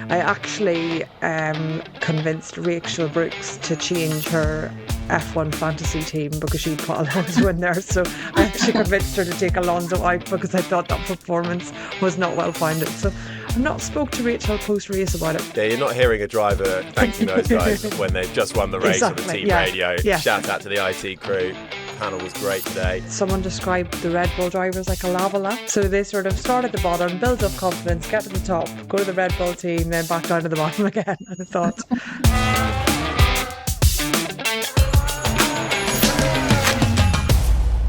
I actually convinced Rachel Brooks to change her F1 fantasy team because she put Alonso in there. So I actually convinced her to take Alonso out because I thought that performance was not well founded. So I've not spoke to Rachel post-race about it. Yeah, you're not hearing a driver thanking those guys when they've just won the race on the team radio. Yeah. Shout out to the IT crew. Panel was great today. Someone described the Red Bull drivers like a lava lamp. So they sort of start at the bottom, build up confidence, get to the top, go to the Red Bull team, then back down to the bottom again. I thought.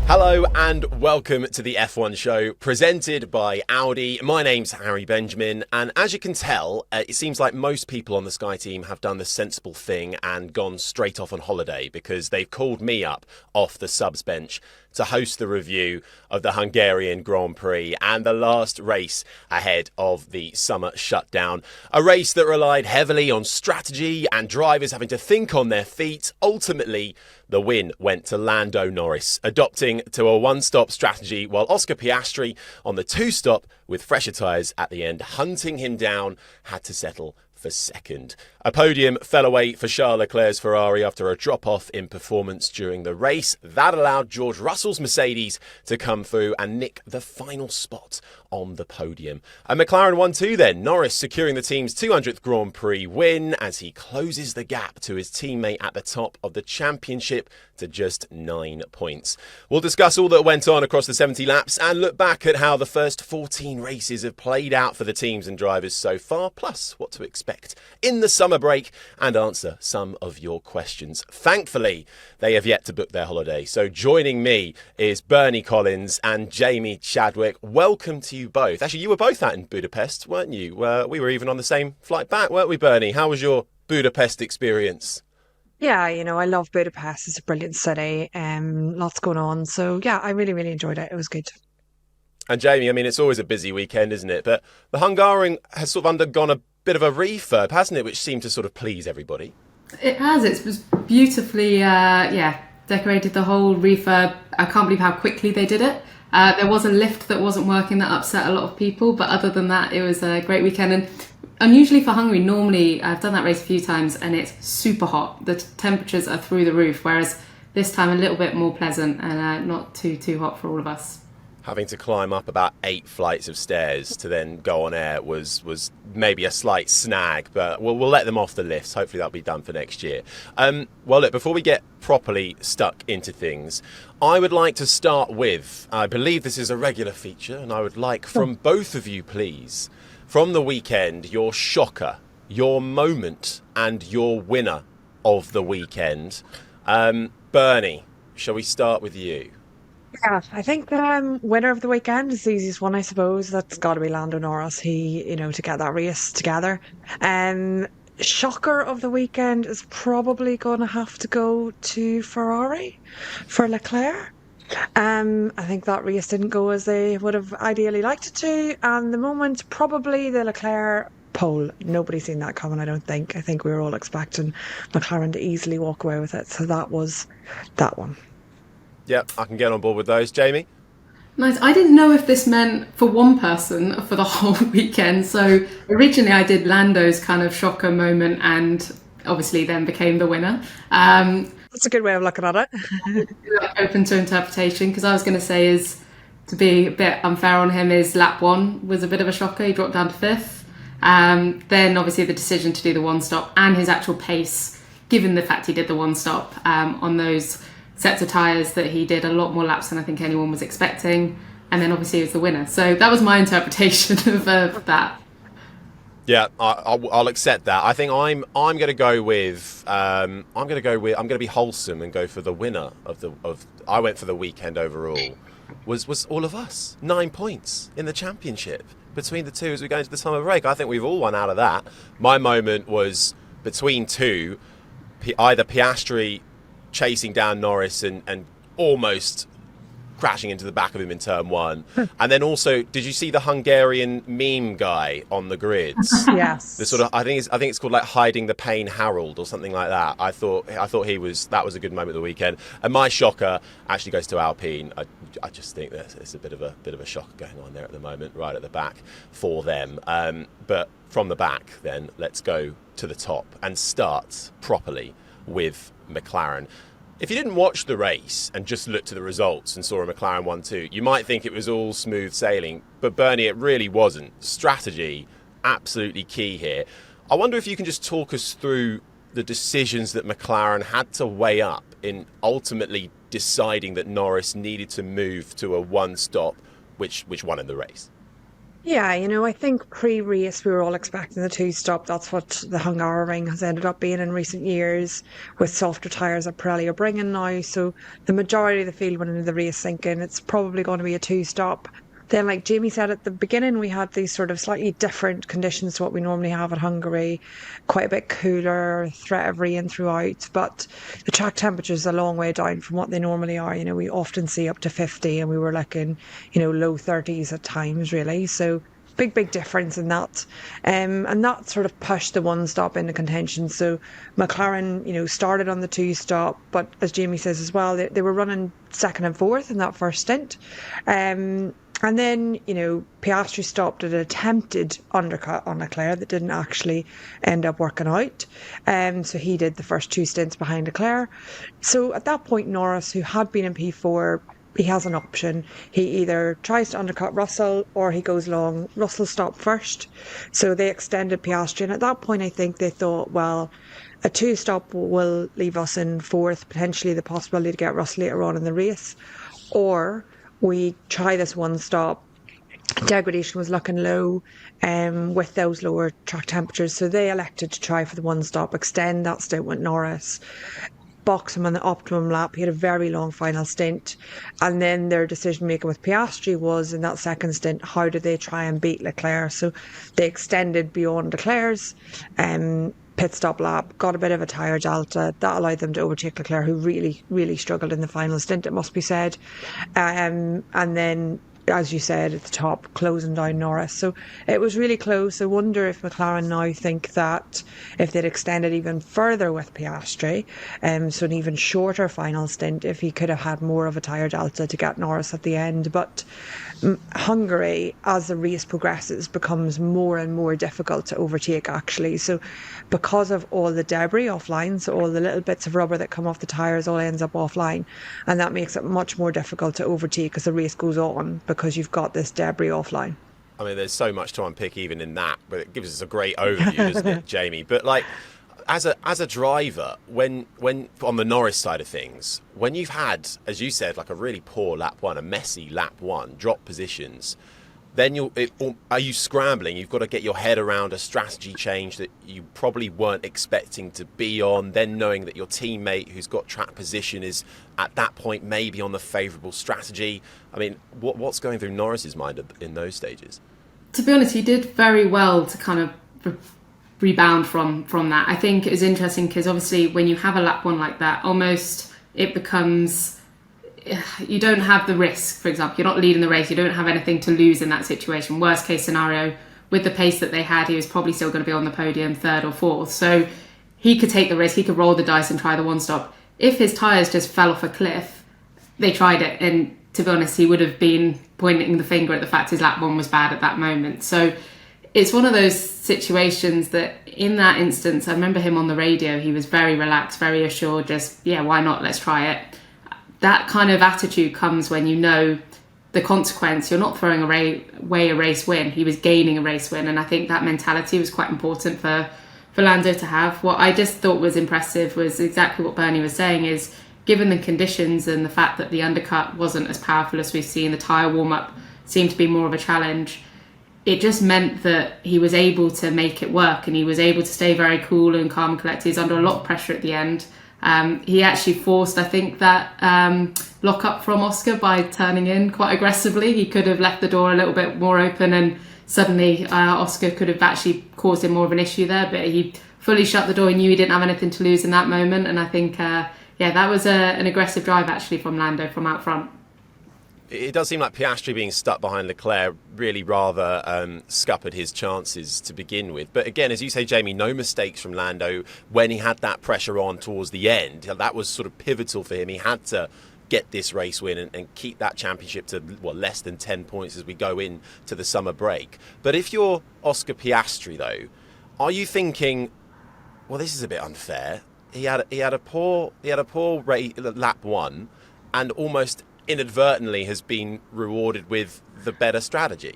Hello and welcome to the F1 show presented by Audi. My name's Harry Benjamin, and as you can tell, it seems like most people on the Sky team have done the sensible thing and gone straight off on holiday because they've called me up off the subs bench to host the review of the Hungarian Grand Prix and the last race ahead of the summer shutdown. A race that relied heavily on strategy and drivers having to think on their feet. Ultimately, the win went to Lando Norris, adopting to a one-stop strategy, while Oscar Piastri on the two-stop with fresher tyres at the end, hunting him down, had to settle for second. A podium fell away for Charles Leclerc's Ferrari after a drop-off in performance during the race. That allowed George Russell's Mercedes to come through and nick the final spot on the podium. And McLaren won too then, Norris securing the team's 200th Grand Prix win as he closes the gap to his teammate at the top of the championship to just 9 points. We'll discuss all that went on across the 70 laps and look back at how the first 14 races have played out for the teams and drivers so far, plus what to expect in the summer break, and answer some of your questions. Thankfully, they have yet to book their holiday. So joining me is Bernie Collins and Jamie Chadwick. Welcome to you both. Actually, you were both out in Budapest, weren't you? We were even on the same flight back, weren't we, Bernie? How was your Budapest experience? Yeah, I love Budapest. It's a brilliant city. Lots going on. So yeah, I really, really enjoyed it. It was good. And Jamie, I mean, it's always a busy weekend, isn't it? But the Hungarian has sort of undergone a bit of a refurb, hasn't it? Which seemed to sort of please everybody. It has. It was beautifully, decorated, the whole refurb. I can't believe how quickly they did it. There was a lift that wasn't working that upset a lot of people. But other than that, it was a great weekend. And unusually for Hungary, normally I've done that race a few times and it's super hot. The temperatures are through the roof, whereas this time a little bit more pleasant and not too hot for all of us. Having to climb up about 8 flights of stairs to then go on air was maybe a slight snag, but we'll let them off the lifts. Hopefully that'll be done for next year. Well, look, before we get properly stuck into things, I would like to start with, I believe this is a regular feature, and I would like from both of you, please, from the weekend, your shocker, your moment, and your winner of the weekend. Bernie, shall we start with you? Yeah, I think the winner of the weekend is the easiest one, I suppose. That's got to be Lando Norris. He, to get that race together. Shocker of the weekend is probably going to have to go to Ferrari for Leclerc. I think that race didn't go as they would have ideally liked it to. And the moment, probably the Leclerc pole. Nobody's seen that coming, I don't think. I think we were all expecting McLaren to easily walk away with it. So that was that one. Yep, I can get on board with those. Jamie? Nice. I didn't know if this meant for one person for the whole weekend. So originally I did Lando's kind of shocker moment and obviously then became the winner. That's a good way of looking at it. Open to interpretation, because I was going to say, is to be a bit unfair on him, is lap 1 was a bit of a shocker. He dropped down to 5th. Then obviously the decision to do the one stop and his actual pace, given the fact he did the one stop on those sets of tyres, that he did a lot more laps than I think anyone was expecting, and then obviously he was the winner. So that was my interpretation of that. Yeah, I'll accept that. I think I'm going to go with I'm going to be wholesome and go for the winner of I went for the weekend overall. Was all of us 9 points in the championship between the two as we go into the summer break. I think we've all won out of that. My moment was between two, either Piastri chasing down Norris and almost crashing into the back of him in turn one. And then also, did you see the Hungarian meme guy on the grids? Yes. The sort of, I think it's called like hiding the pain Harold or something like that. I thought that was a good moment of the weekend. And my shocker actually goes to Alpine. I just think that it's a bit of a shocker going on there at the moment, right at the back for them. But from the back, then let's go to the top and start properly with McLaren. If you didn't watch the race and just looked at the results and saw a McLaren 1-2, you might think it was all smooth sailing. But Bernie, it really wasn't. Strategy, absolutely key here. I wonder if you can just talk us through the decisions that McLaren had to weigh up in ultimately deciding that Norris needed to move to a one-stop, which won in the race. Yeah, I think pre-race we were all expecting the two-stop. That's what the Hungaroring has ended up being in recent years, with softer tyres that Pirelli are bringing now. So the majority of the field went into the race thinking it's probably going to be a two-stop. Then, like Jamie said at the beginning, we had these sort of slightly different conditions to what we normally have at Hungary, quite a bit cooler, threat of rain throughout, but the track temperature is a long way down from what they normally are. We often see up to 50 and we were looking, low 30s at times, really. So big difference in that. And that sort of pushed the one stop into contention. So McLaren, started on the two stop, but as Jamie says as well, they were running second and fourth in that first stint. And then, Piastri stopped at an attempted undercut on Leclerc that didn't actually end up working out. So he did the first two stints behind Leclerc. So at that point, Norris, who had been in P4, he has an option. He either tries to undercut Russell or he goes long. Russell stopped first. So they extended Piastri. And at that point, I think they thought, well, a two-stop will leave us in fourth, potentially the possibility to get Russell later on in the race. Or we try this one stop. Degradation was looking low with those lower track temperatures, so they elected to try for the one stop, extend that stint with Norris, box him on the optimum lap. He had a very long final stint, and then their decision making with Piastri was in that second stint, how do they try and beat Leclerc? So they extended beyond Leclerc's pit stop lap, got a bit of a tyre delta that allowed them to overtake Leclerc, who really struggled in the final stint, it must be said. And then, as you said, at the top, closing down Norris. So it was really close. I wonder if McLaren now think that if they'd extended even further with Piastri, so an even shorter final stint, if he could have had more of a tyre delta to get Norris at the end. But Hungary, as the race progresses, becomes more and more difficult to overtake, actually. So because of all the debris offline, so all the little bits of rubber that come off the tyres all ends up offline, and that makes it much more difficult to overtake as the race goes on, because you've got this debris offline. I mean, there's so much to unpick even in that, but it gives us a great overview, doesn't it, Jamie? But like, as a driver, when on the Norris side of things, when you've had, as you said, like a really poor lap one, a messy lap one, drop positions, then are you scrambling? You've got to get your head around a strategy change that you probably weren't expecting to be on, then knowing that your teammate who's got track position is at that point maybe on the favourable strategy. I mean, what's going through Norris's mind in those stages? To be honest, he did very well to kind of rebound from that. I think it was interesting because obviously when you have a lap one like that, almost it becomes, you don't have the risk. For example, you're not leading the race, you don't have anything to lose in that situation. Worst case scenario, with the pace that they had, he was probably still going to be on the podium, third or fourth. So he could take the risk, he could roll the dice and try the one stop. If his tyres just fell off a cliff, they tried it, and to be honest, he would have been pointing the finger at the fact his lap one was bad at that moment. So it's one of those situations that in that instance, I remember him on the radio, he was very relaxed, very assured, just, yeah, why not? Let's try it. That kind of attitude comes when you know the consequence. You're not throwing away a race win. He was gaining a race win. And I think that mentality was quite important for Lando to have. What I just thought was impressive was exactly what Bernie was saying is, given the conditions and the fact that the undercut wasn't as powerful as we've seen, the tyre warm-up seemed to be more of a challenge, it just meant that he was able to make it work, and he was able to stay very cool and calm and collected. He's under a lot of pressure at the end. He actually forced, I think, that lock-up from Oscar by turning in quite aggressively. He could have left the door a little bit more open, and suddenly Oscar could have actually caused him more of an issue there, but he fully shut the door. He knew he didn't have anything to lose in that moment, and I think that was an aggressive drive actually from Lando from out front. it does seem like Piastri being stuck behind Leclerc really rather scuppered his chances to begin with. But again, as you say, Jamie, no mistakes from Lando when he had that pressure on towards the end. That was sort of pivotal for him. He had to get this race win and keep that championship to less than 10 points as we go into the summer break. But if you're Oscar Piastri, though, are you thinking, well, this is a bit unfair? He had a poor lap one, and almost inadvertently has been rewarded with the better strategy.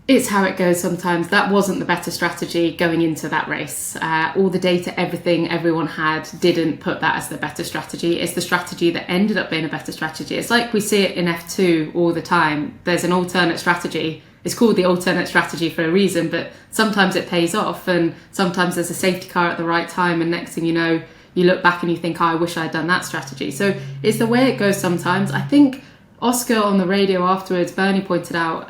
It's how it goes sometimes. That wasn't the better strategy going into that race. All the data, everything everyone had didn't put that as the better strategy. It's the strategy that ended up being a better strategy. It's like we see it in F2 all the time. There's an alternate strategy. It's called the alternate strategy for a reason, but sometimes it pays off, and sometimes there's a safety car at the right time, and next thing you know, you look back and you think, oh, I wish I'd done that strategy. So it's the way it goes sometimes. I think Oscar on the radio afterwards, Bernie pointed out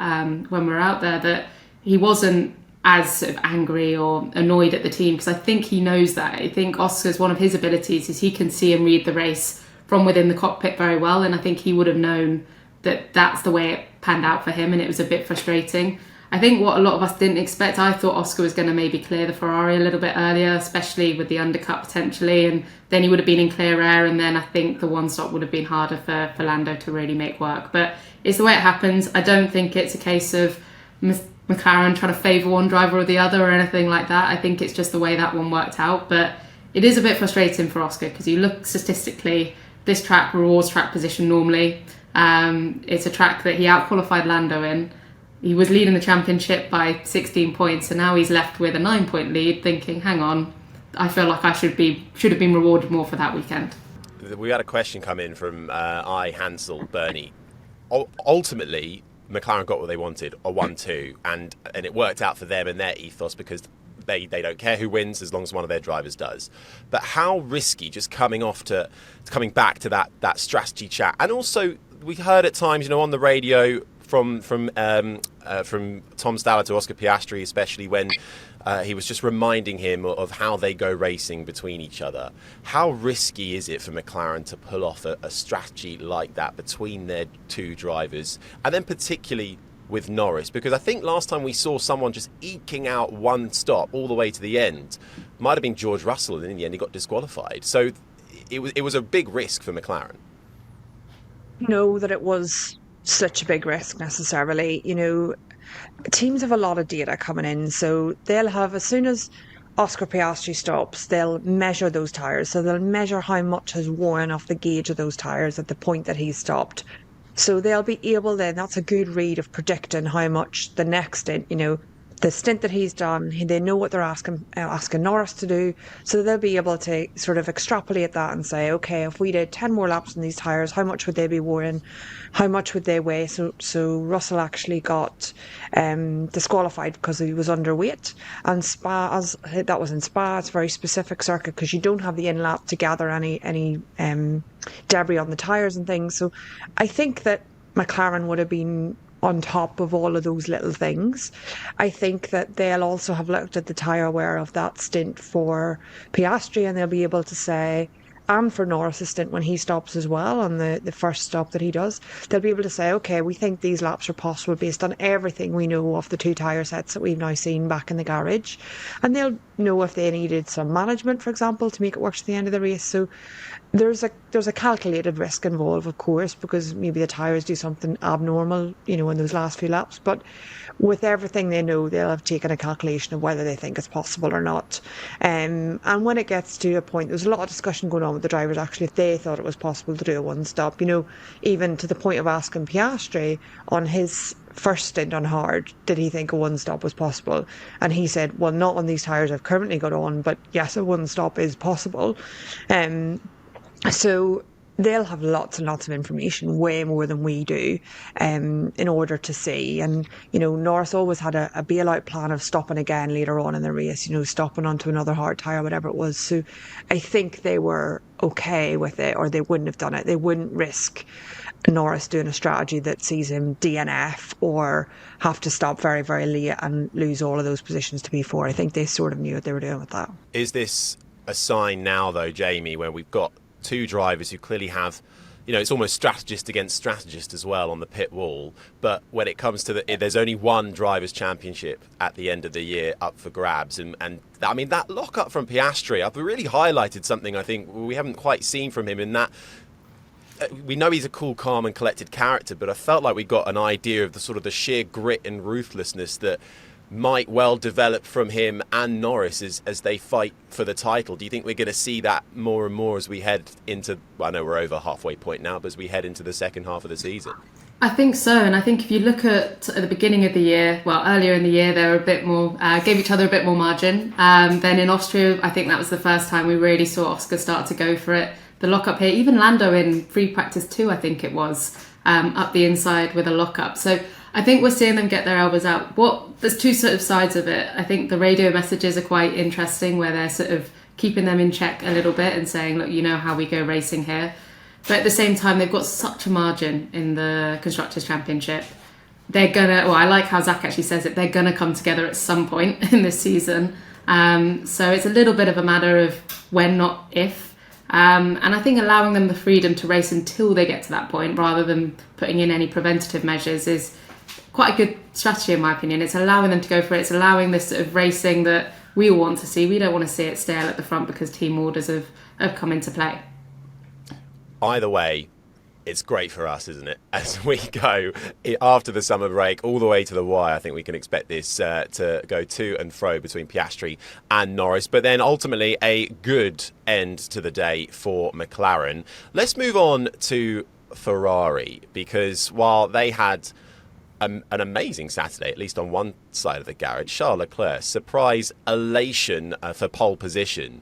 when we were out there that he wasn't as sort of angry or annoyed at the team, because I think he knows that. I think Oscar's one of his abilities is he can see and read the race from within the cockpit very well, and I think he would have known that that's the way it panned out for him, and it was a bit frustrating. I think what a lot of us didn't expect, I thought Oscar was going to maybe clear the Ferrari a little bit earlier, especially with the undercut potentially, and then he would have been in clear air, and then I think the one stop would have been harder for Lando to really make work. But it's the way it happens. I don't think it's a case of McLaren trying to favour one driver or the other or anything like that. I think it's just the way that one worked out. But it is a bit frustrating for Oscar, because you look statistically, this track rewards track position normally. It's a track that he out-qualified Lando in. He was leading the championship by 16 points, and now he's left with a 9-point lead, thinking, hang on, I feel like I should have been rewarded more for that weekend. We had a question come in from Hansel, Bernie. Ultimately, McLaren got what they wanted, a 1-2, and it worked out for them and their ethos, because they don't care who wins as long as one of their drivers does. But how risky, just coming back to that strategy chat, and also we heard at times, on the radio from Tom Staller to Oscar Piastri, especially when he was just reminding him of how they go racing between each other. How risky is it for McLaren to pull off a strategy like that between their two drivers, and then particularly with Norris? Because I think last time we saw someone just eking out one stop all the way to the end, might have been George Russell, and in the end he got disqualified. So it was a big risk for McLaren. Know that it was such a big risk necessarily. Teams have a lot of data coming in, so they'll have, as soon as Oscar Piastri stops, they'll measure those tyres. So they'll measure how much has worn off the gauge of those tyres at the point that he stopped. So they'll be able then, that's a good read of predicting how much the next stint, the stint that he's done, they know what they're asking Norris to do. So they'll be able to sort of extrapolate that and say, okay, if we did 10 more laps on these tyres, how much would they be wearing? How much would they weigh? So Russell actually got disqualified because he was underweight. And that was in Spa, it's a very specific circuit because you don't have the in-lap to gather any debris on the tyres and things. So I think that McLaren would have been on top of all of those little things. I think that they'll also have looked at the tyre wear of that stint for Piastri, and they'll be able to say, and for Norris' stint when he stops as well, on the first stop that he does, they'll be able to say, okay, we think these laps are possible based on everything we know of the two tyre sets that we've now seen back in the garage. And they'll know if they needed some management, for example, to make it work to the end of the race. So there's a calculated risk involved, of course, because maybe the tyres do something abnormal, in those last few laps. But with everything they know, they'll have taken a calculation of whether they think it's possible or not. And when it gets to a point, there's a lot of discussion going on with the drivers, actually, if they thought it was possible to do a one-stop. Even to the point of asking Piastri on his first stint on hard, did he think a one-stop was possible? And he said, well, not on these tyres I've currently got on, but yes, a one-stop is possible. So they'll have lots and lots of information, way more than we do, in order to see. And, Norris always had a bailout plan of stopping again later on in the race, stopping onto another hard tyre, whatever it was. So I think they were okay with it, or they wouldn't have done it. They wouldn't risk Norris doing a strategy that sees him DNF or have to stop very, very late and lose all of those positions to P4. I think they sort of knew what they were doing with that. Is this a sign now, though, Jamie, where we've got two drivers who clearly have it's almost strategist against strategist as well on the pit wall. But when it comes to there's only one drivers' championship at the end of the year up for grabs, and I mean that lock-up from Piastri, I've really highlighted something I think we haven't quite seen from him in that. We know he's a cool, calm and collected character, but I felt like we got an idea of the sheer grit and ruthlessness that might well develop from him and Norris as they fight for the title. Do you think we're going to see that more and more as we head into, I know we're over halfway point now, but as we head into the second half of the season? I think so, and I think if you look at the beginning of the year, earlier in the year, they were a bit more, gave each other a bit more margin. Then in Austria, I think that was the first time we really saw Oscar start to go for it. The lock-up here, even Lando in free practice 2, I think it was, up the inside with a lock-up. So I think we're seeing them get their elbows out. There's two sort of sides of it. I think the radio messages are quite interesting, where they're sort of keeping them in check a little bit and saying, look, you know how we go racing here. But at the same time, they've got such a margin in the Constructors' Championship. They're I like how Zach actually says it, they're going to come together at some point in this season. So it's a little bit of a matter of when, not if. And I think allowing them the freedom to race until they get to that point, rather than putting in any preventative measures, is quite a good strategy in my opinion. It's allowing them to go for it. It's allowing this sort of racing that we all want to see. We don't want to see it stale at the front because team orders have come into play. Either way, it's great for us, isn't it? As we go after the summer break all the way to the wire, I think we can expect this to go to and fro between Piastri and Norris. But then ultimately a good end to the day for McLaren. Let's move on to Ferrari, because while they had an amazing Saturday, at least on one side of the garage, Charles Leclerc, surprise elation for pole position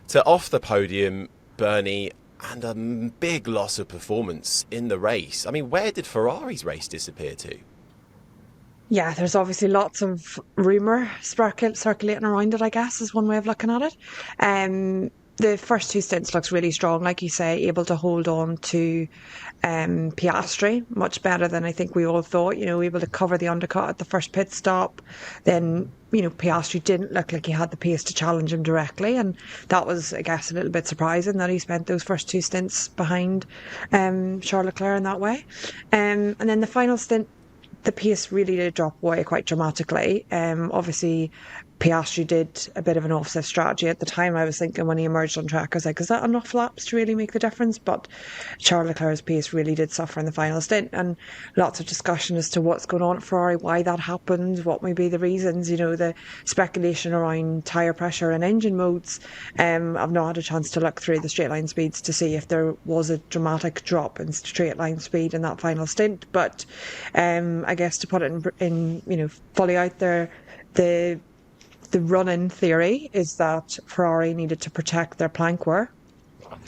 to off the podium, Bernie, and a big loss of performance in the race. I mean, where did Ferrari's race disappear to? Yeah, there's obviously lots of rumour circulating around it, I guess, is one way of looking at it. The first two stints looks really strong, like you say, able to hold on to Piastri much better than I think we all thought, able to cover the undercut at the first pit stop. Then, Piastri didn't look like he had the pace to challenge him directly, and that was, I guess, a little bit surprising that he spent those first two stints behind Charles Leclerc in that way. And then the final stint, the pace really did drop away quite dramatically. Obviously, Piastri did a bit of an offset strategy at the time. I was thinking when he emerged on track, I was like, is that enough laps to really make the difference? But Charles Leclerc's pace really did suffer in the final stint, and lots of discussion as to what's going on at Ferrari, why that happened, what may be the reasons, the speculation around tyre pressure and engine modes. I've not had a chance to look through the straight line speeds to see if there was a dramatic drop in straight line speed in that final stint, but I guess to put it in fully out there, the run-in theory is that Ferrari needed to protect their plank wear.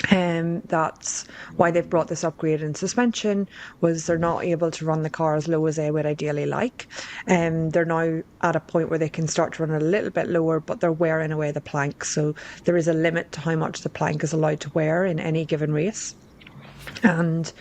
That's why they've brought this upgrade in suspension, was they're not able to run the car as low as they would ideally like. They're now at a point where they can start to run a little bit lower, but they're wearing away the plank. So there is a limit to how much the plank is allowed to wear in any given race. And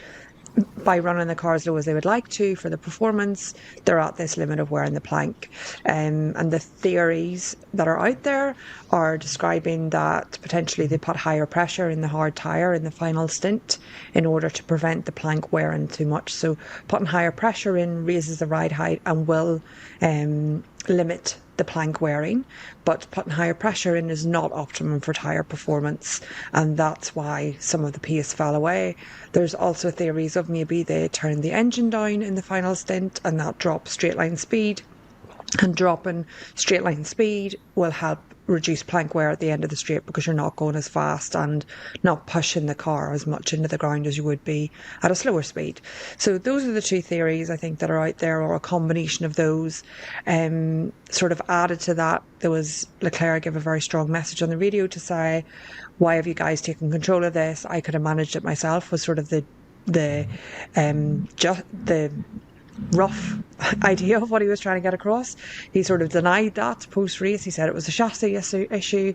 by running the car as low as they would like to for the performance, they're at this limit of wearing the plank. And the theories that are out there are describing that potentially they put higher pressure in the hard tyre in the final stint in order to prevent the plank wearing too much. So putting higher pressure in raises the ride height and will limit the plank wearing, but putting higher pressure in is not optimum for tyre performance, and that's why some of the pace fell away. There's also theories of maybe they turned the engine down in the final stint and that dropped straight line speed, and dropping straight line speed will help reduce plank wear at the end of the straight because you're not going as fast and not pushing the car as much into the ground as you would be at a slower speed. So those are the two theories I think that are out there, or a combination of those. Sort of added to that, there was Leclerc gave a very strong message on the radio to say, why have you guys taken control of this? I could have managed it myself, was sort of the rough idea of what he was trying to get across. He sort of denied that post-race. He said it was a chassis issue.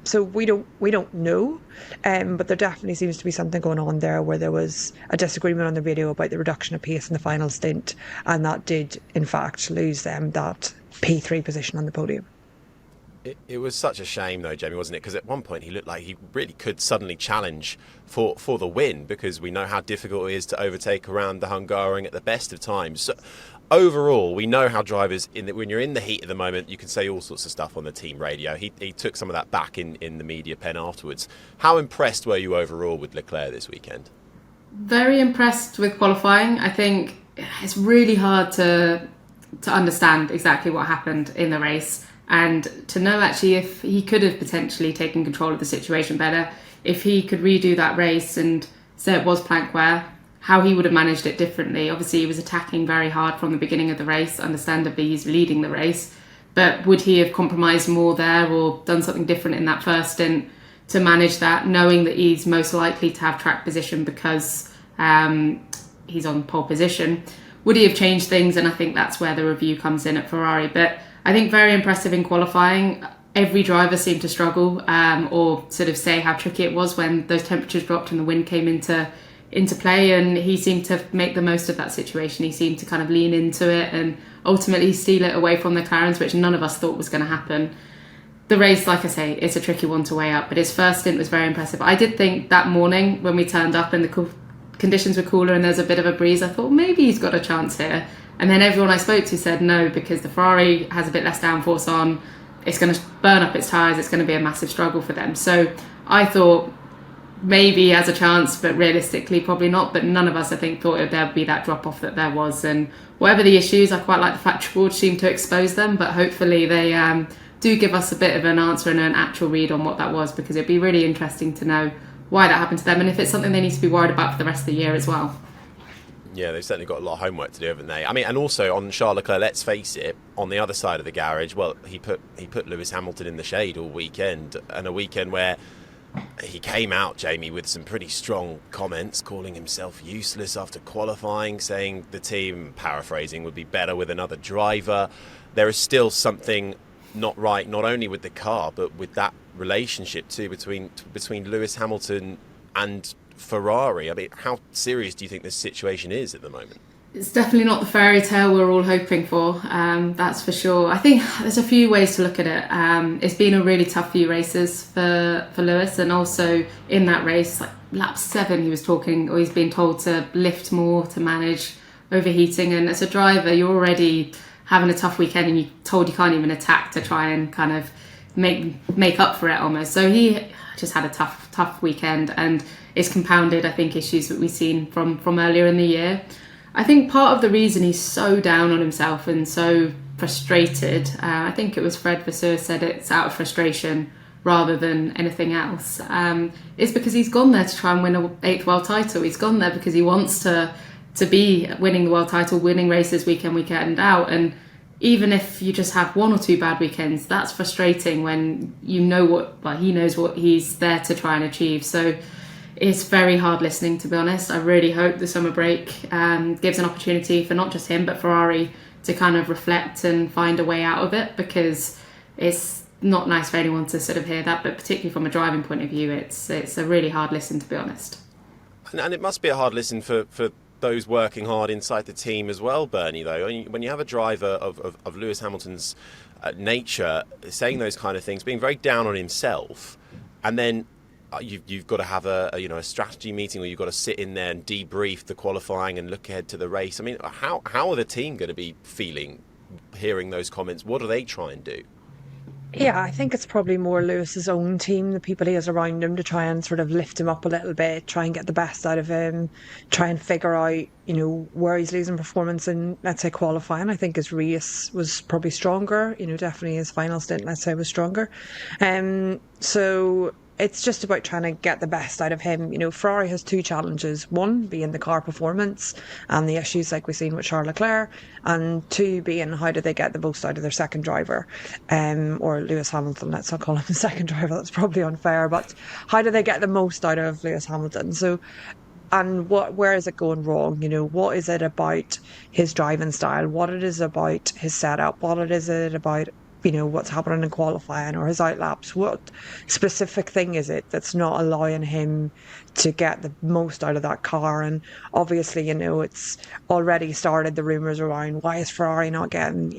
So we don't know, but there definitely seems to be something going on there, where there was a disagreement on the radio about the reduction of pace in the final stint, and that did in fact lose them that P3 position on the podium. It was such a shame, though, Jamie, wasn't it? Because at one point he looked like he really could suddenly challenge for the win, because we know how difficult it is to overtake around the Hungarian at the best of times. So, overall, we know how drivers, when you're in the heat of the moment, you can say all sorts of stuff on the team radio. He took some of that back in the media pen afterwards. How impressed were you overall with Leclerc this weekend? Very impressed with qualifying. I think it's really hard to understand exactly what happened in the race, and to know actually if he could have potentially taken control of the situation better, if he could redo that race and say it was plank wear, how he would have managed it differently. Obviously he was attacking very hard from the beginning of the race, understandably he's leading the race, but would he have compromised more there or done something different in that first stint to manage that, knowing that he's most likely to have track position because he's on pole position? Would he have changed things? And I think that's where the review comes in at Ferrari. But I think very impressive in qualifying. Every driver seemed to struggle or sort of say how tricky it was when those temperatures dropped and the wind came into play, and he seemed to make the most of that situation. He seemed to kind of lean into it and ultimately steal it away from the McLarens, which none of us thought was going to happen. The race, like I say, it's a tricky one to weigh up, but his first stint was very impressive. I did think that morning when we turned up and the conditions were cooler and there's a bit of a breeze, I thought maybe he's got a chance here. And then everyone I spoke to said no, because the Ferrari has a bit less downforce on, it's going to burn up its tyres, it's going to be a massive struggle for them. So I thought maybe he has a chance, but realistically probably not. But none of us, I think, thought there would be that drop off that there was. And whatever the issues, I quite like the fact George seemed to expose them, but hopefully they do give us a bit of an answer and an actual read on what that was, because it'd be really interesting to know why that happened to them and if it's something they need to be worried about for the rest of the year as well. Yeah, they've certainly got a lot of homework to do, haven't they? I mean, and also on Charles Leclerc, let's face it, on the other side of the garage, well, he put Lewis Hamilton in the shade all weekend, and a weekend where he came out, Jamie, with some pretty strong comments, calling himself useless after qualifying, saying the team, paraphrasing, would be better with another driver. There is still something not right, not only with the car, but with that relationship too between Lewis Hamilton and Ferrari. I mean, how serious do you think this situation is at the moment? It's definitely not the fairy tale we're all hoping for, that's for sure. I think there's a few ways to look at it. It's been a really tough few races for Lewis, and also in that race, like lap 7, he was talking, or he's been told to lift more, to manage overheating, and as a driver you're already having a tough weekend and you're told you can't even attack to try and kind of make up for it almost. So he just had a tough weekend, and it's compounded, I think, issues that we've seen from earlier in the year. I think part of the reason he's so down on himself and so frustrated, I think it was Fred Vasseur said it's out of frustration rather than anything else, is because he's gone there to try and win an 8th world title. He's gone there because he wants to be winning the world title, winning races week in out. And even if you just have 1 or 2 bad weekends, that's frustrating when you know he knows what he's there to try and achieve. So it's very hard listening, to be honest. I really hope the summer break gives an opportunity for not just him, but Ferrari to kind of reflect and find a way out of it, because it's not nice for anyone to sort of hear that, but particularly from a driving point of view, it's a really hard listen, to be honest. And it must be a hard listen for those working hard inside the team as well, Bernie, though. I mean, when you have a driver of Lewis Hamilton's nature saying those kind of things, being very down on himself, and then you've got to have a strategy meeting, or you've got to sit in there and debrief the qualifying and look ahead to the race. I mean, how are the team going to be feeling hearing those comments? What do they try and do? Yeah, I think it's probably more Lewis's own team, the people he has around him, to try and sort of lift him up a little bit, try and get the best out of him, try and figure out, where he's losing performance in, let's say, qualifying. I think his race was probably stronger, definitely his final stint, let's say, was stronger. So it's just about trying to get the best out of him. Ferrari has 2 challenges. 1 being the car performance and the issues like we've seen with Charles Leclerc, and 2 being how do they get the most out of their second driver, or Lewis Hamilton. Let's not call him the second driver, that's probably unfair, but how do they get the most out of Lewis Hamilton? So, and where is it going wrong? What is it about his driving style? What it is about his setup? What it is about what's happening in qualifying or his outlaps. What specific thing is it that's not allowing him to get the most out of that car? And obviously, it's already started the rumours around why is Ferrari not getting,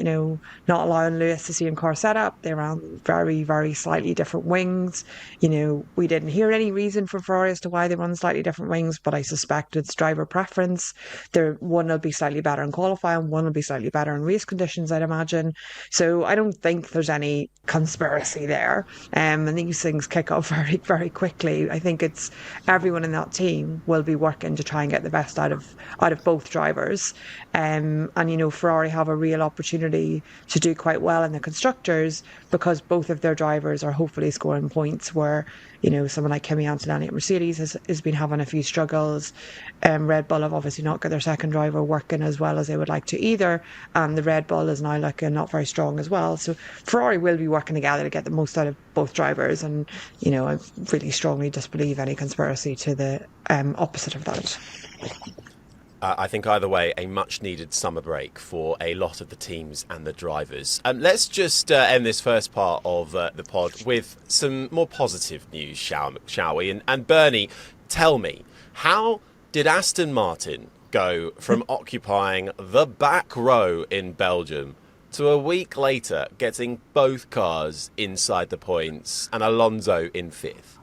not allowing Lewis the same car setup. They ran very, very slightly different wings. We didn't hear any reason from Ferrari as to why they run slightly different wings, but I suspect it's driver preference. One will be slightly better in qualifying, one will be slightly better in race conditions, I'd imagine. So I don't think there's any conspiracy there. And these things kick off very, very quickly. I think it's everyone in that team will be working to try and get the best out of both drivers. And Ferrari have a real opportunity to do quite well in the constructors because both of their drivers are hopefully scoring points where someone like Kimi Antonelli at Mercedes has been having a few struggles. Red Bull have obviously not got their second driver working as well as they would like to either, and the Red Bull is now looking not very strong as well. So Ferrari will be working together to get the most out of both drivers, and I really strongly disbelieve any conspiracy to the opposite of that. I think either way, a much-needed summer break for a lot of the teams and the drivers. Let's just end this first part of the pod with some more positive news, shall we? And Bernie, tell me, how did Aston Martin go from occupying the back row in Belgium to a week later getting both cars inside the points and Alonso in fifth?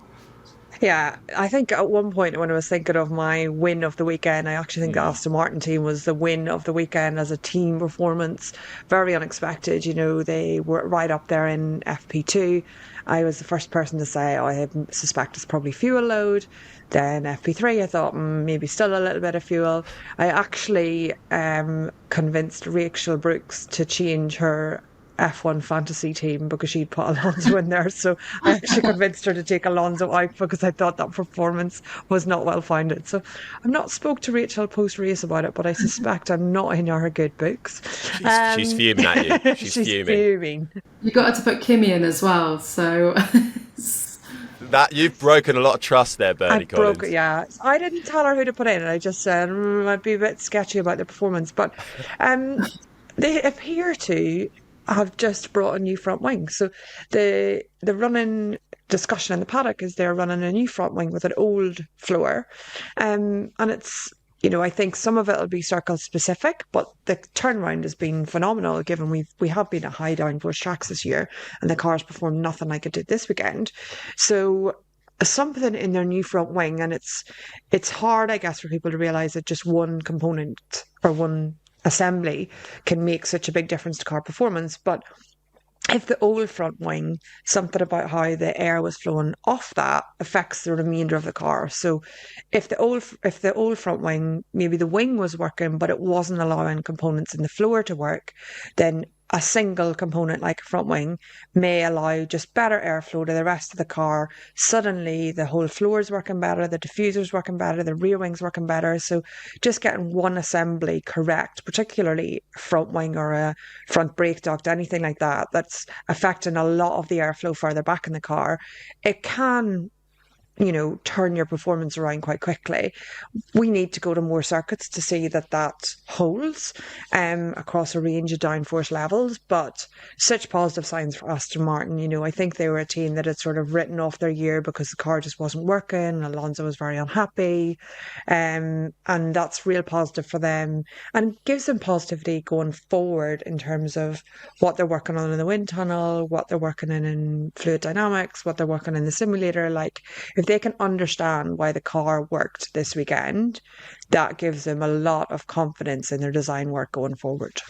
Yeah, I think at one point when I was thinking of my win of the weekend, I actually think the Aston Martin team was the win of the weekend as a team performance. Very unexpected. They were right up there in FP2. I was the first person to say, I suspect it's probably fuel load. Then FP3, I thought maybe still a little bit of fuel. I actually convinced Rachel Brooks to change her F1 fantasy team because she'd put Alonso in there. So I actually convinced her to take Alonso out because I thought that performance was not well founded. So I've not spoke to Rachel post-race about it, but I suspect I'm not in her good books. She's fuming at you. She's fuming. You got her to put Kimi in as well, so... That you've broken a lot of trust there, Bernie Collins. Yeah. I didn't tell her who to put in. I just said I'd be a bit sketchy about the performance. But they appear to have just brought a new front wing. So the running discussion in the paddock is they're running a new front wing with an old floor. And it's, I think some of it will be circle specific, but the turnaround has been phenomenal given we have been at high downforce tracks this year and the cars performed nothing like it did this weekend. So something in their new front wing, and it's hard, I guess, for people to realise that just one component or one assembly can make such a big difference to car performance. But if the old front wing, something about how the air was flowing off that affects the remainder of the car. So if the old front wing, maybe the wing was working but it wasn't allowing components in the floor to work, then a single component like a front wing may allow just better airflow to the rest of the car. Suddenly the whole floor is working better, the diffuser's working better, the rear wing's working better. So just getting one assembly correct, particularly front wing or a front brake duct, anything like that, that's affecting a lot of the airflow further back in the car, it can turn your performance around quite quickly. We need to go to more circuits to see that holds across a range of downforce levels, but such positive signs for Aston Martin. I think they were a team that had sort of written off their year because the car just wasn't working. Alonso was very unhappy, and that's real positive for them and gives them positivity going forward in terms of what they're working on in the wind tunnel, what they're working in fluid dynamics, what they're working in the simulator. Like, if they can understand why the car worked this weekend, that gives them a lot of confidence in their design work going forward.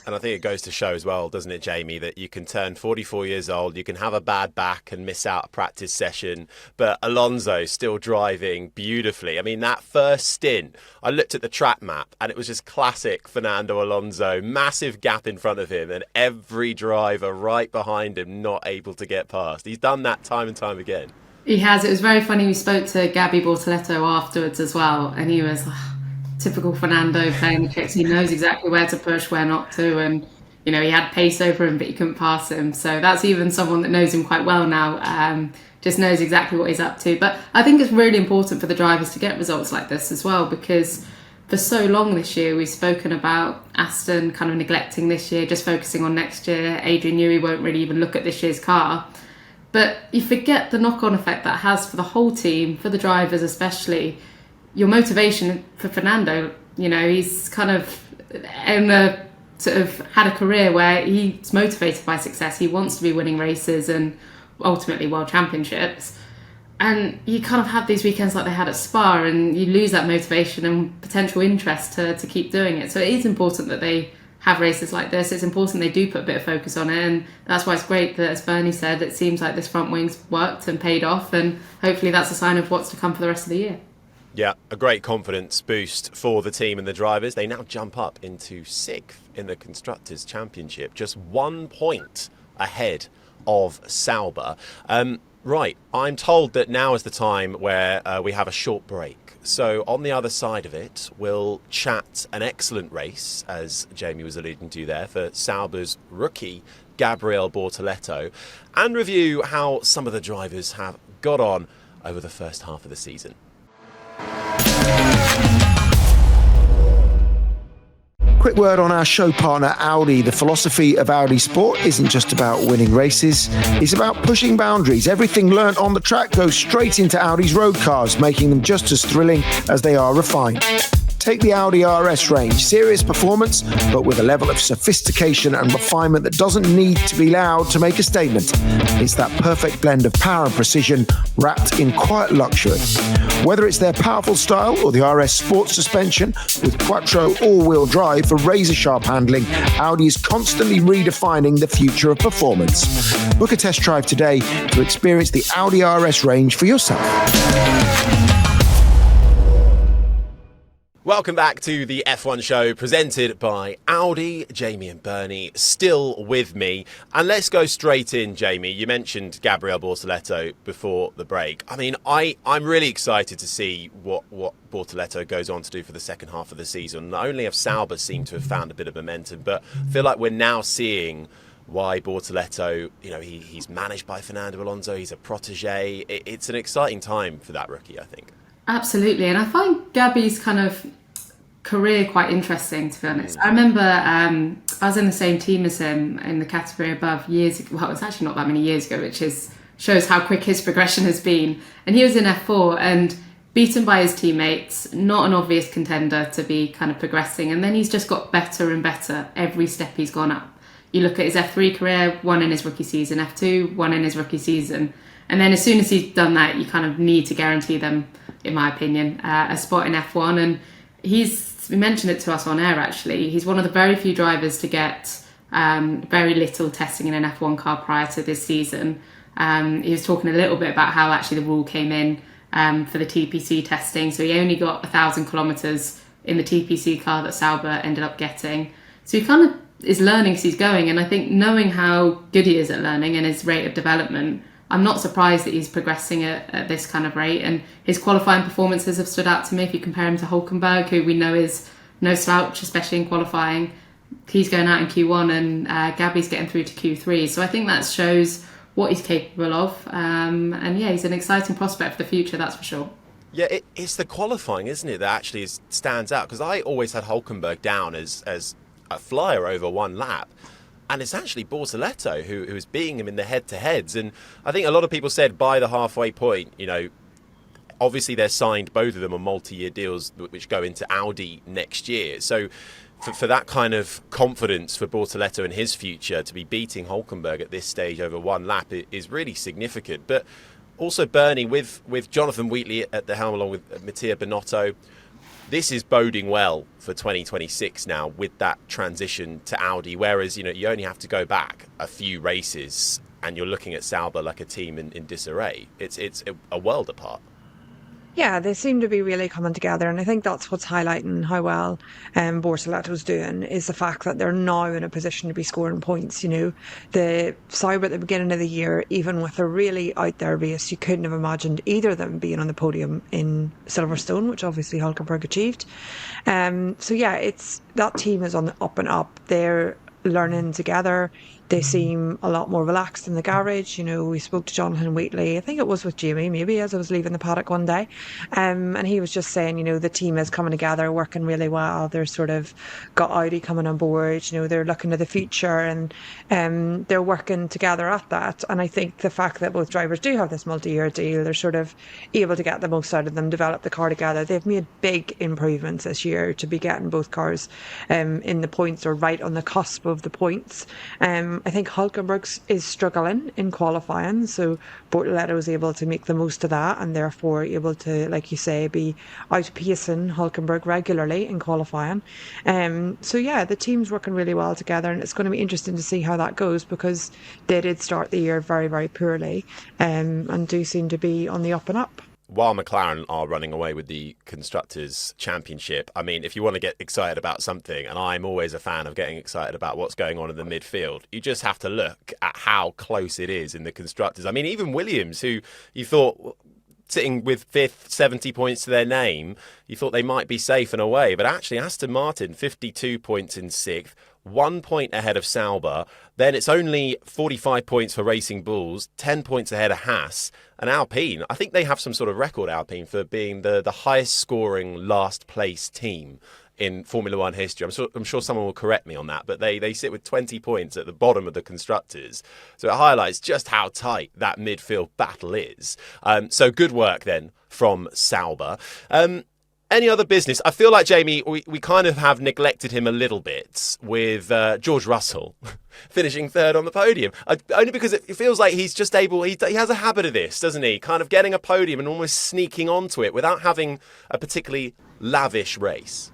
And I think it goes to show as well, doesn't it, Jamie, that you can turn 44 years old, you can have a bad back and miss out a practice session, but Alonso still driving beautifully. I mean, that first stint, I looked at the track map and it was just classic Fernando Alonso, massive gap in front of him and every driver right behind him not able to get past. He's done that time and time again. He has. It was very funny. We spoke to Gabby Bortoletto afterwards as well, and he was typical Fernando playing the tricks. He knows exactly where to push, where not to, and he had pace over him, but he couldn't pass him. So that's even someone that knows him quite well now. Just knows exactly what he's up to. But I think it's really important for the drivers to get results like this as well, because for so long this year we've spoken about Aston kind of neglecting this year, just focusing on next year. Adrian Newey won't really even look at this year's car. But you forget the knock-on effect that has for the whole team, for the drivers especially. Your motivation for Fernando, he's kind of sort of had a career where he's motivated by success. He wants to be winning races and ultimately world championships. And you kind of have these weekends like they had at Spa, and you lose that motivation and potential interest to keep doing it. So it is important that they have races like this. It's important they do put a bit of focus on it, and that's why it's great that, as Bernie said, it seems like this front wing's worked and paid off, and hopefully that's a sign of what's to come for the rest of the year. Yeah, a great confidence boost for the team and the drivers. They now jump up into 6th in the Constructors' Championship, just 1 point ahead of Sauber. Right, I'm told that now is the time where we have a short break. So on the other side of it, we'll chat an excellent race, as Jamie was alluding to there, for Sauber's rookie, Gabriel Bortoleto, and review how some of the drivers have got on over the first half of the season. Quick word on our show partner Audi. The philosophy of Audi Sport isn't just about winning races, it's about pushing boundaries. Everything learnt on the track goes straight into Audi's road cars, making them just as thrilling as they are refined. Take the Audi RS range, serious performance, but with a level of sophistication and refinement that doesn't need to be loud to make a statement. It's that perfect blend of power and precision wrapped in quiet luxury. Whether it's their powerful style or the RS Sport suspension with Quattro all-wheel drive for razor-sharp handling, Audi is constantly redefining the future of performance. Book a test drive today to experience the Audi RS range for yourself. Welcome back to the F1 show presented by Audi. Jamie and Bernie still with me. And let's go straight in, Jamie. You mentioned Gabriel Bortoleto before the break. I mean, I'm really excited to see what Bortoleto goes on to do for the second half of the season. Not only have Sauber seemed to have found a bit of momentum, but I feel like we're now seeing why Bortoleto, he's managed by Fernando Alonso. He's a protege. It's an exciting time for that rookie, I think. Absolutely, and I find Gabby's kind of career quite interesting, to be honest. I remember I was in the same team as him in the category above years ago. Well, it's actually not that many years ago, which shows how quick his progression has been. And he was in F4 and beaten by his teammates, not an obvious contender to be kind of progressing. And then he's just got better and better every step he's gone up. You look at his F3 career, 1 in his rookie season, F2, 1 in his rookie season. And then as soon as he's done that, you kind of need to guarantee them, in my opinion, a spot in F1. And we mentioned it to us on air, actually. He's one of the very few drivers to get very little testing in an F1 car prior to this season. He was talking a little bit about how actually the rule came in for the TPC testing. So he only got 1,000 kilometres in the TPC car that Sauber ended up getting. So he kind of is learning as he's going. And I think knowing how good he is at learning and his rate of development, I'm not surprised that he's progressing at this kind of rate, and his qualifying performances have stood out to me. If you compare him to Hülkenberg, who we know is no slouch, especially in qualifying, he's going out in Q1 and Gabby's getting through to Q3. So I think that shows what he's capable of. And yeah, he's an exciting prospect for the future, that's for sure. Yeah, it's the qualifying, isn't it, that actually stands out? Because I always had Hülkenberg down as a flyer over one lap. And it's actually Bortoleto who is beating him in the head-to-heads. And I think a lot of people said by the halfway point, obviously they're signed, both of them, on multi-year deals which go into Audi next year. So for that kind of confidence for Bortoleto and his future to be beating Hülkenberg at this stage over one lap is really significant. But also, Bernie, with Jonathan Wheatley at the helm along with Mattia Binotto, this is boding well for 2026 now with that transition to Audi, whereas, you only have to go back a few races and you're looking at Sauber like a team in disarray. It's a world apart. Yeah, they seem to be really coming together, and I think that's what's highlighting how well Bortoleto's doing, is the fact that they're now in a position to be scoring points. The Sauber at the beginning of the year, even with a really out there race, you couldn't have imagined either of them being on the podium in Silverstone, which obviously Hülkenberg achieved. So yeah, that team is on the up and up. They're learning together. they seem a lot more relaxed in the garage. You know, we spoke to Jonathan Wheatley, I think it was with Jamie, maybe, as I was leaving the paddock one day. And he was just saying, you know, the team is coming together, working really well. They're sort of got Audi coming on board, you know, they're looking to the future, and they're working together at that. And I think the fact that both drivers do have this multi-year deal, they're sort of able to get the most out of them, develop the car together. They've made big improvements this year to be getting both cars in the points, or right on the cusp of the points. I think Hulkenberg is struggling in qualifying, so Bortoletto is able to make the most of that, and therefore able to, like you say, be outpacing Hulkenberg regularly in qualifying. So yeah, the team's working really well together, and it's going to be interesting to see how that goes, because they did start the year very, very poorly, and do seem to be on the up and up. While McLaren are running away with the Constructors' Championship, I mean, if you want to get excited about something, and I'm always a fan of getting excited about what's going on in the midfield, you just have to look at how close it is in the Constructors. I mean, even Williams, who you thought, sitting with fifth, 70 points to their name, you thought they might be safe and away. But actually, Aston Martin, 52 points in sixth, 1 point ahead of Sauber. Then it's only 45 points for Racing Bulls, 10 points ahead of Haas. And Alpine, I think they have some sort of record, Alpine, for being the highest scoring last place team in Formula One history. I'm sure someone will correct me on that, but they sit with 20 points at the bottom of the Constructors. So it highlights just how tight that midfield battle is. So good work then from Sauber. Any other business? I feel like, Jamie, we kind of have neglected him a little bit with George Russell finishing third on the podium. Only because it feels like he's just able, he has a habit of this, doesn't he? Kind of getting a podium and almost sneaking onto it without having a particularly lavish race.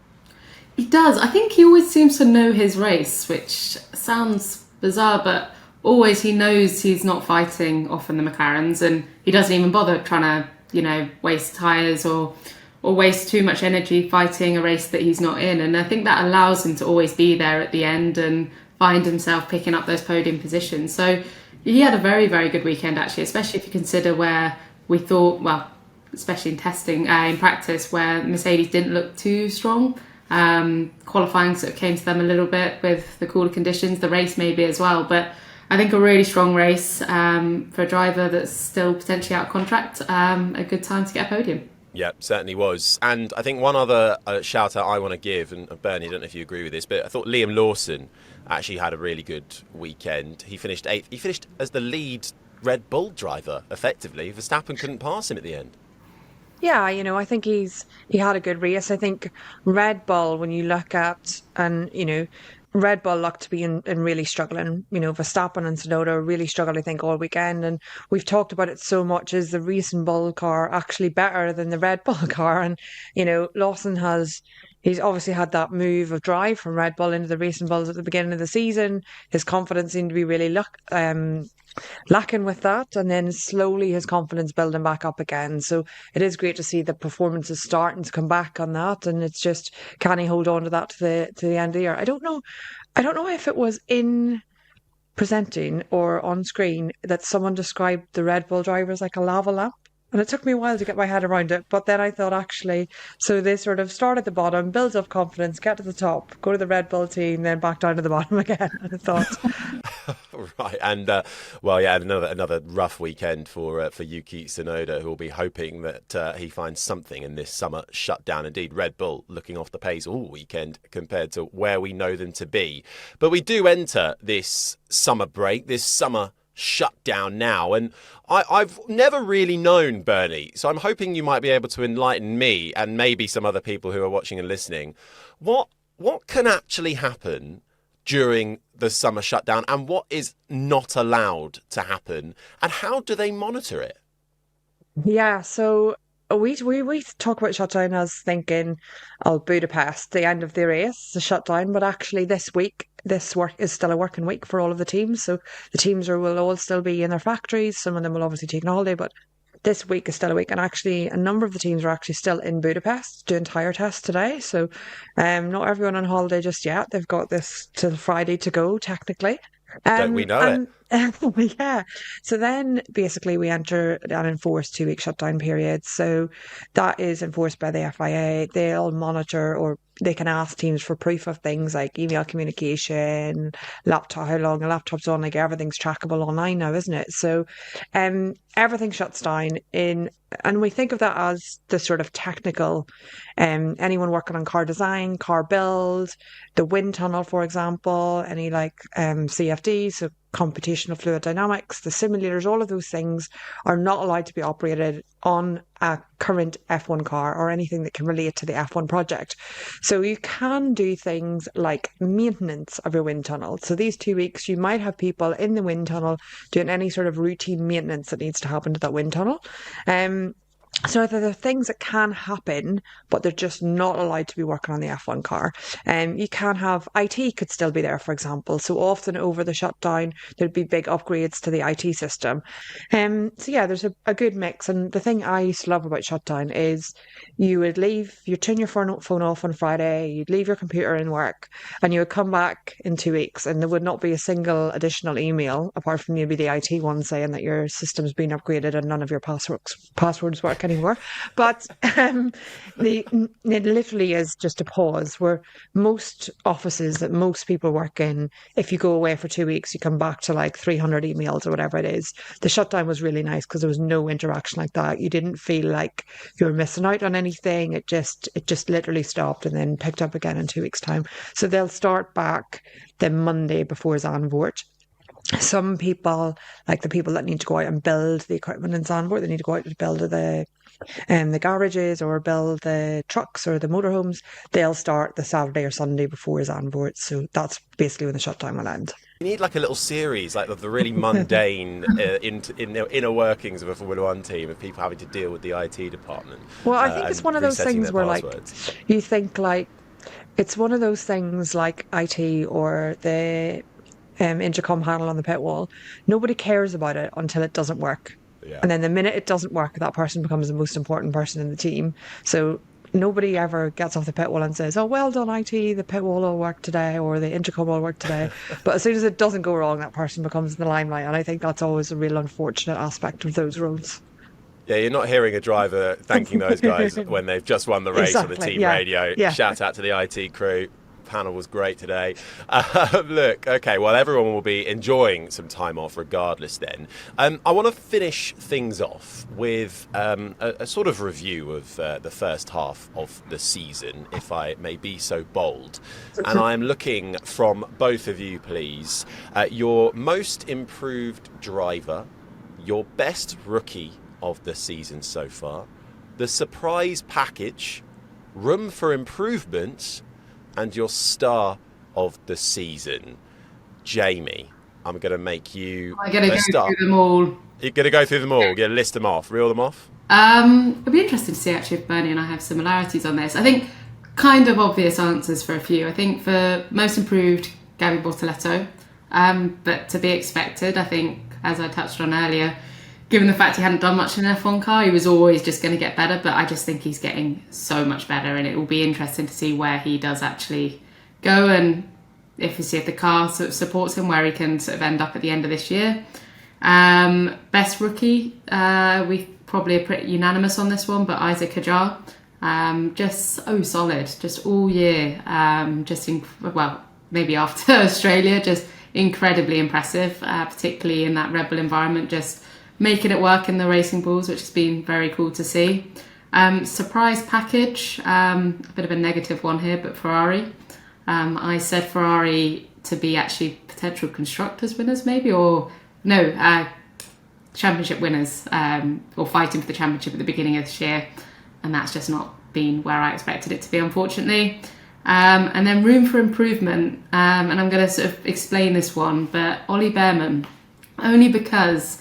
He does. I think he always seems to know his race, which sounds bizarre, but always he knows he's not fighting often the McLarens, and he doesn't even bother trying to, waste tyres or waste too much energy fighting a race that he's not in. And I think that allows him to always be there at the end and find himself picking up those podium positions. So he had a very, very good weekend, actually, especially if you consider where we thought, well, especially in testing, in practice, where Mercedes didn't look too strong. Qualifying sort of came to them a little bit with the cooler conditions, the race maybe as well. But I think a really strong race for a driver that's still potentially out of contract, a good time to get a podium. Yeah, certainly was. And I think one other shout out I want to give, and Bernie, I don't know if you agree with this, but I thought Liam Lawson actually had a really good weekend. He finished 8th. He finished as the lead Red Bull driver, effectively. Verstappen couldn't pass him at the end. Yeah, I think he had a good race. I think Red Bull, when you look at, and, Red Bull looked to be in really struggling. Verstappen and Tsunoda really struggled, I think, all weekend. And we've talked about it so much. Is the Racing Bull car actually better than the Red Bull car? And, Lawson he's obviously had that move of drive from Red Bull into the Racing Bulls at the beginning of the season. His confidence seemed to be really lacking with that, and then slowly his confidence building back up again. So it is great to see the performances starting to come back on that, and it's just, can he hold on to that to the end of the year? I don't know if it was in presenting or on screen that someone described the Red Bull drivers like a lava lamp. And it took me a while to get my head around it. But then I thought, actually, so they sort of start at the bottom, build up confidence, get to the top, go to the Red Bull team, then back down to the bottom again. And I thought... Right. And, another rough weekend for Yuki Tsunoda, who will be hoping that he finds something in this summer shutdown. Indeed, Red Bull looking off the pace all weekend compared to where we know them to be. But we do enter this summer break, this summer shut down now, and I've never really known, Bernie, so I'm hoping you might be able to enlighten me and maybe some other people who are watching and listening. What can actually happen during the summer shutdown, and what is not allowed to happen, and how do they monitor it? Yeah, so we talk about shutdown as thinking, Budapest, the end of the race, the shutdown, but actually this week, this work is still a working week for all of the teams. So the teams will all still be in their factories. Some of them will obviously take an holiday, but this week is still a week. And actually, a number of the teams are actually still in Budapest doing tyre tests today. So not everyone on holiday just yet. They've got this till Friday to go, technically. Don't we know it? Yeah. So then basically we enter an enforced 2-week shutdown period. So that is enforced by the FIA. They'll monitor, or they can ask teams for proof of things like email communication, laptop, how long a laptop's on, like everything's trackable online now, isn't it? So everything shuts down and we think of that as the sort of technical, anyone working on car design, car build, the wind tunnel, for example, any like CFD, so computational fluid dynamics, the simulators, all of those things are not allowed to be operated on a current F1 car or anything that can relate to the F1 project. So you can do things like maintenance of your wind tunnel. So these 2 weeks, you might have people in the wind tunnel doing any sort of routine maintenance that needs to happen to that wind tunnel. So there are things that can happen, but they're just not allowed to be working on the F1 car. You can have IT could still be there, for example. So often over the shutdown, there'd be big upgrades to the IT system. So yeah, there's a good mix. And the thing I used to love about shutdown is you'd turn your phone off on Friday, you'd leave your computer in work, and you would come back in 2 weeks, and there would not be a single additional email apart from maybe the IT one saying that your system's been upgraded and none of your passwords work anymore. But it literally is just a pause where most offices that most people work in, if you go away for 2 weeks, you come back to like 300 emails or whatever it is. The shutdown was really nice because there was no interaction like that. You didn't feel like you were missing out on anything. It just literally stopped and then picked up again in 2 weeks' time. So they'll start back the Monday before Zandvoort. Some people, like the people that need to go out and build the equipment in Zandvoort, they need to go out and build the garages or build the trucks or the motorhomes, they'll start the Saturday or Sunday before Zandvoort. So that's basically when the shutdown will end. You need like a little series, like of the really mundane inner workings of a Formula One team, of people having to deal with the IT department. Well, I think it's one of those things where passwords. Like you think like it's one of those things like IT or the intercom panel on the pit wall. Nobody cares about it until it doesn't work. Yeah. And then the minute it doesn't work, that person becomes the most important person in the team. So nobody ever gets off the pit wall and says, oh, well done, IT, the pit wall will work today or the intercom will work today. But as soon as it doesn't go wrong, that person becomes in the limelight. And I think that's always a real unfortunate aspect of those roles. Yeah, you're not hearing a driver thanking those guys when they've just won the race on the team radio. Yeah. Shout out to the IT crew. Panel was great today. Look, okay, well, everyone will be enjoying some time off regardless then. I want to finish things off with a sort of review of the first half of the season, if I may be so bold. And I'm looking from both of you, please, your most improved driver, your best rookie of the season so far, the surprise package, room for improvement, and your star of the season. Jamie, I'm going to make you I'm going to go through them all. You're going to go through them all? You're going to list them off, reel them off? It'll be interesting to see actually if Bernie and I have similarities on this. I think kind of obvious answers for a few. I think for most improved, Gabby Bortoletto. But to be expected, I think, as I touched on earlier, given the fact he hadn't done much in an F1 car, he was always just going to get better. But I just think he's getting so much better, and it will be interesting to see where he does actually go and if the car sort of supports him, where he can sort of end up at the end of this year. Best rookie, we probably are pretty unanimous on this one, but Isaac Hajar, just so solid, just all year. Maybe after Australia, just incredibly impressive, particularly in that Red Bull environment, just making it work in the racing balls, which has been very cool to see. Surprise package, a bit of a negative one here, but Ferrari. I said Ferrari to be actually potential constructors winners maybe, or no, championship winners, or fighting for the championship at the beginning of this year, and that's just not been where I expected it to be, unfortunately. And then room for improvement, and I'm going to sort of explain this one, but Ollie Behrman, only because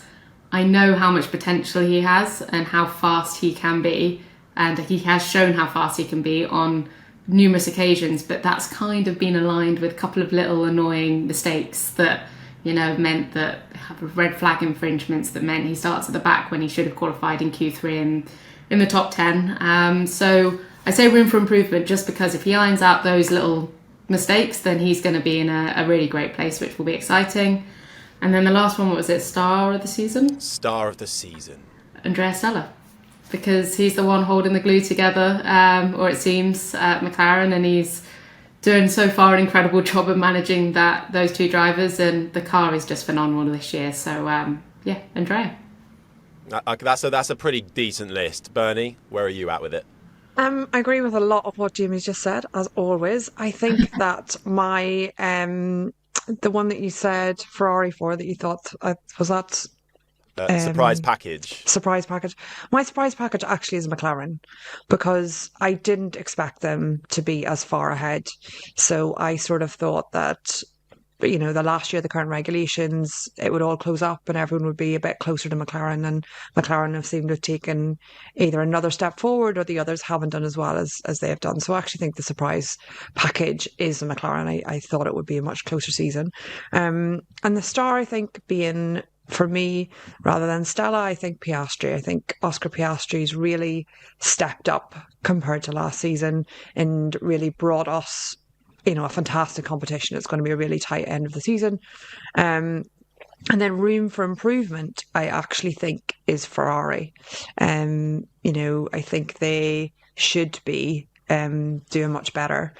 I know how much potential he has and how fast he can be, and he has shown how fast he can be on numerous occasions, but that's kind of been aligned with a couple of little annoying mistakes that, meant that have red flag infringements that meant he starts at the back when he should have qualified in Q3 and in the top 10. So I say room for improvement just because if he irons out those little mistakes, then he's going to be in a really great place, which will be exciting. And then the last one, what was it? Star of the season? Star of the season. Andrea Stella. because he's the one holding the glue together, or it seems, at McLaren, and he's doing so far an incredible job of managing those two drivers, and the car is just phenomenal this year. So Andrea. That's a pretty decent list. Bernie, where are you at with it? I agree with a lot of what Jamie's just said, as always. I think that my the one that you said Ferrari for, that you thought was that surprise package. Surprise package. My surprise package actually is McLaren, because I didn't expect them to be as far ahead. So I sort of thought that, the last year, the current regulations, it would all close up and everyone would be a bit closer to McLaren, and McLaren have seemed to have taken either another step forward, or the others haven't done as well as they have done. So I actually think the surprise package is the McLaren. I thought it would be a much closer season. And the star, I think, being, for me, rather than Stella, I think Piastri. I think Oscar Piastri's really stepped up compared to last season and really brought us a fantastic competition. It's going to be a really tight end of the season. And then room for improvement, I actually think, is Ferrari. I think they should be doing much better.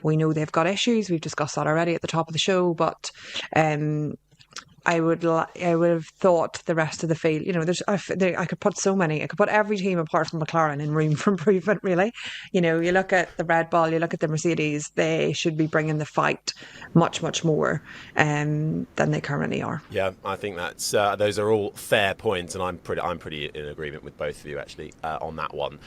We know they've got issues. We've discussed that already at the top of the show, but I would have thought the rest of the field, I could put every team apart from McLaren in room for improvement, really. You look at the Red Bull, you look at the Mercedes, they should be bringing the fight much, much more than they currently are. Yeah, I think that's those are all fair points, and I'm pretty in agreement with both of you, actually, on that one.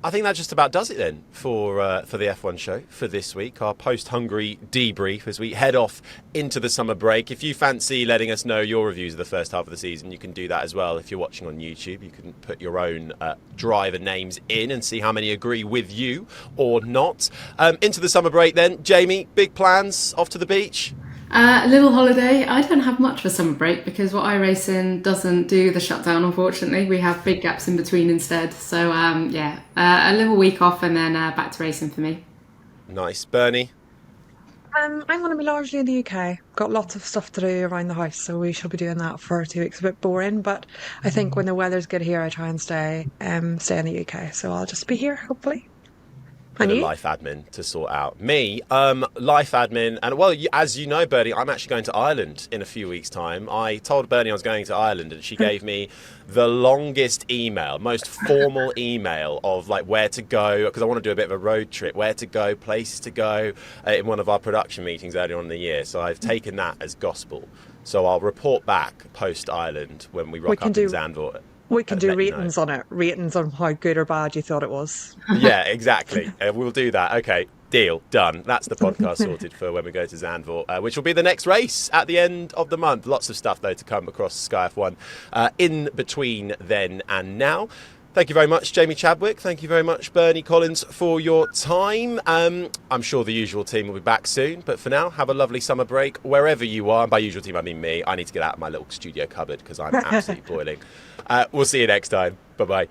I think that just about does it then for the F1 show for this week, our post-Hungary debrief as we head off into the summer break. If you fancy letting us know your reviews of the first half of the season, you can do that as well. If you're watching on YouTube, you can put your own driver names in and see how many agree with you or not. Into the summer break then. Jamie, big plans, off to the beach? A little holiday. I don't have much for summer break because what iRacing doesn't do the shutdown, unfortunately. We have big gaps in between instead. So, a little week off and then back to racing for me. Nice. Bernie? I'm going to be largely in the UK. Got lots of stuff to do around the house, so we shall be doing that for 2 weeks. A bit boring, but I think when the weather's good here, I try and stay in the UK. So I'll just be here, hopefully. Life admin to sort out. Me, life admin, and well, as you know, Bernie, I'm actually going to Ireland in a few weeks' time. I told Bernie I was going to Ireland, and she gave me the longest email, most formal email of like where to go, because I want to do a bit of a road trip, where to go, places to go, in one of our production meetings earlier on in the year. So I've taken that as gospel. So I'll report back post Ireland when we rock up in Zandvoort. We can do ratings on it. Ratings on how good or bad you thought it was. Yeah, exactly. We'll do that. Okay, deal. Done. That's the podcast sorted for when we go to Zandvoort, which will be the next race at the end of the month. Lots of stuff, though, to come across Sky F1 in between then and now. Thank you very much, Jamie Chadwick. Thank you very much, Bernie Collins, for your time. I'm sure the usual team will be back soon. But for now, have a lovely summer break wherever you are. And by usual team, I mean me. I need to get out of my little studio cupboard because I'm absolutely boiling. We'll see you next time. Bye-bye.